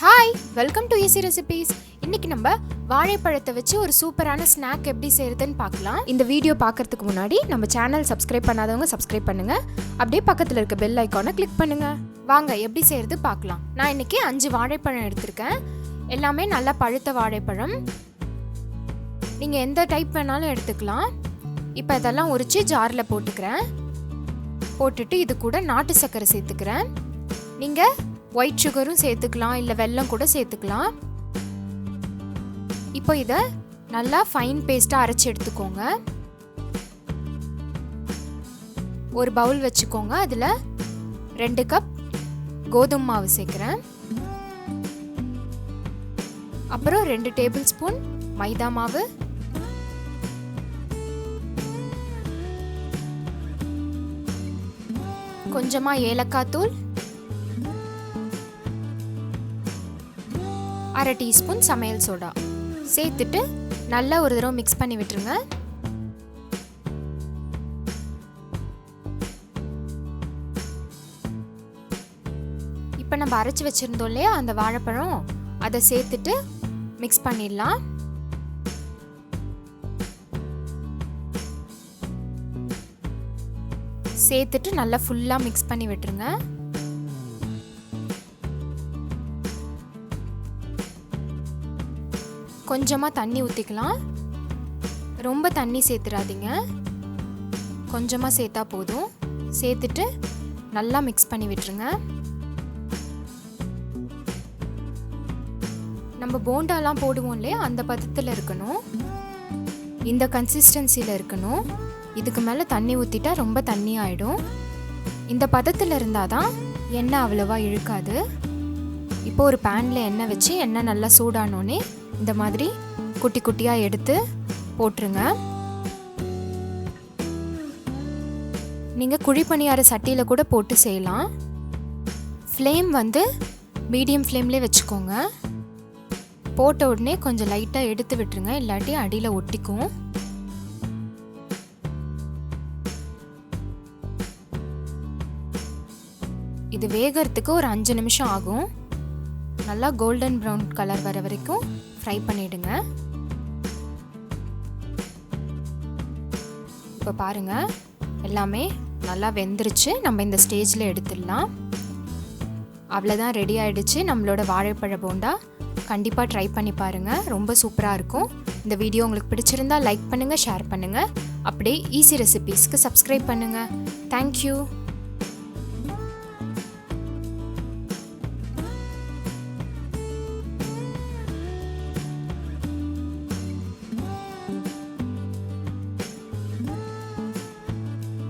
Hi, welcome to easy recipes. இன்னைக்கு நம்ம வாழைப்பழத்தை வச்சு ஒரு சூப்பரான ஸ்நாக் எப்படி செய்யறதுன்னு பார்க்கலாம். இந்த வீடியோ பார்க்கறதுக்கு முன்னாடி நம்ம சேனல் சப்ஸ்கிரைப் பண்ணாதவங்க சப்ஸ்கிரைப் பண்ணுங்க. அப்படியே பக்கத்தில் இருக்க பெல் ஐக்கானை கிளிக் பண்ணுங்க. வாங்க எப்படி செய்யறது பார்க்கலாம். நான் இன்னைக்கு 5 வாழைப்பழம் எடுத்திருக்கேன். எல்லாமே நல்லா பழுத்த வாழைப்பழம். நீங்கள் எந்த டைப் வேணாலும் எடுத்துக்கலாம். இப்போ இதெல்லாம் உரிச்சு ஜாரில் போட்டுக்கிறேன். போட்டுட்டு இது கூட நாட்டு சர்க்கரை சேர்த்துக்கிறேன். நீங்கள் ஒயிட் சுகரும் சேர்த்துக்கலாம், இல்லை வெல்லம் கூட சேர்த்துக்கலாம். இப்போ இதை நல்லா ஃபைன் பேஸ்ட்டாக அரைச்சி எடுத்துக்கோங்க. ஒரு பவுல் வச்சுக்கோங்க. அதில் 2 கப் கோதுமை மாவு சேர்க்குறேன். அப்புறம் 2 டேபிள் ஸ்பூன் மைதா மாவு, கொஞ்சமாக ஏலக்காய் தூள், 1/2 டீஸ்பூன் சமையல் சோடா சேர்த்துட்டு நல்லா ஒரு தடவை மிக்ஸ் பண்ணி விட்டுருங்க. இப்போ நம்ம அரைச்சி வச்சுருந்தோம் இல்லையா அந்த வாழைப்பழம், அதை சேர்த்துட்டு மிக்ஸ் பண்ணிடலாம். சேர்த்துட்டு நல்லா ஃபுல்லாக மிக்ஸ் பண்ணி விட்டுருங்க. கொஞ்சமாக தண்ணி ஊற்றிக்கலாம். ரொம்ப தண்ணி சேர்த்துடாதீங்க, கொஞ்சமாக சேர்த்தா போதும். சேர்த்துட்டு நல்லா மிக்ஸ் பண்ணி விட்டுருங்க. நம்ம போண்டாலாம் போடுவோம் இல்லையா, அந்த பதத்தில் இருக்கணும், இந்த கன்சிஸ்டன்சியில் இருக்கணும். இதுக்கு மேலே தண்ணி ஊற்றிட்டா ரொம்ப தண்ணி ஆகிடும். இந்த பதத்தில் இருந்தால் தான் எண்ணெய் அவ்வளோவா இழுக்காது. இப்போ ஒரு பேனில் எண்ணெய் வச்சு எண்ணெய் நல்லா சூடானோன்னே இந்த மாதிரி குட்டி குட்டியாக எடுத்து போட்டுருங்க. நீங்கள் குழிப்பணியார சட்டியில் கூட போட்டு செய்யலாம். ஃப்ளேம் வந்து மீடியம் ஃப்ளேம்லேயே வச்சுக்கோங்க. போட்ட உடனே கொஞ்சம் லைட்டாக எடுத்து விட்டுருங்க, இல்லாட்டி அடியில் ஒட்டிக்கும். இது வேகிறதுக்கு ஒரு 5 நிமிஷம் ஆகும். நல்லா கோல்டன் ப்ரௌன் கலர் வர வரைக்கும் ஃப்ரை பண்ணிடுங்க. இப்போ பாருங்க, எல்லாமே நல்லா வெந்துருச்சு. நம்ம இந்த ஸ்டேஜில் எடுத்துடலாம். அவ்வளோதான், ரெடி ஆகிடுச்சு நம்மளோட வாழைப்பழ போண்டா. கண்டிப்பாக ட்ரை பண்ணி பாருங்கள், ரொம்ப சூப்பராக இருக்கும். இந்த வீடியோ உங்களுக்கு பிடிச்சிருந்தா லைக் பண்ணுங்கள், ஷேர் பண்ணுங்கள். அப்படியே ஈஸி ரெசிபீஸ்க்கு சப்ஸ்கிரைப் பண்ணுங்கள். தேங்க்யூ.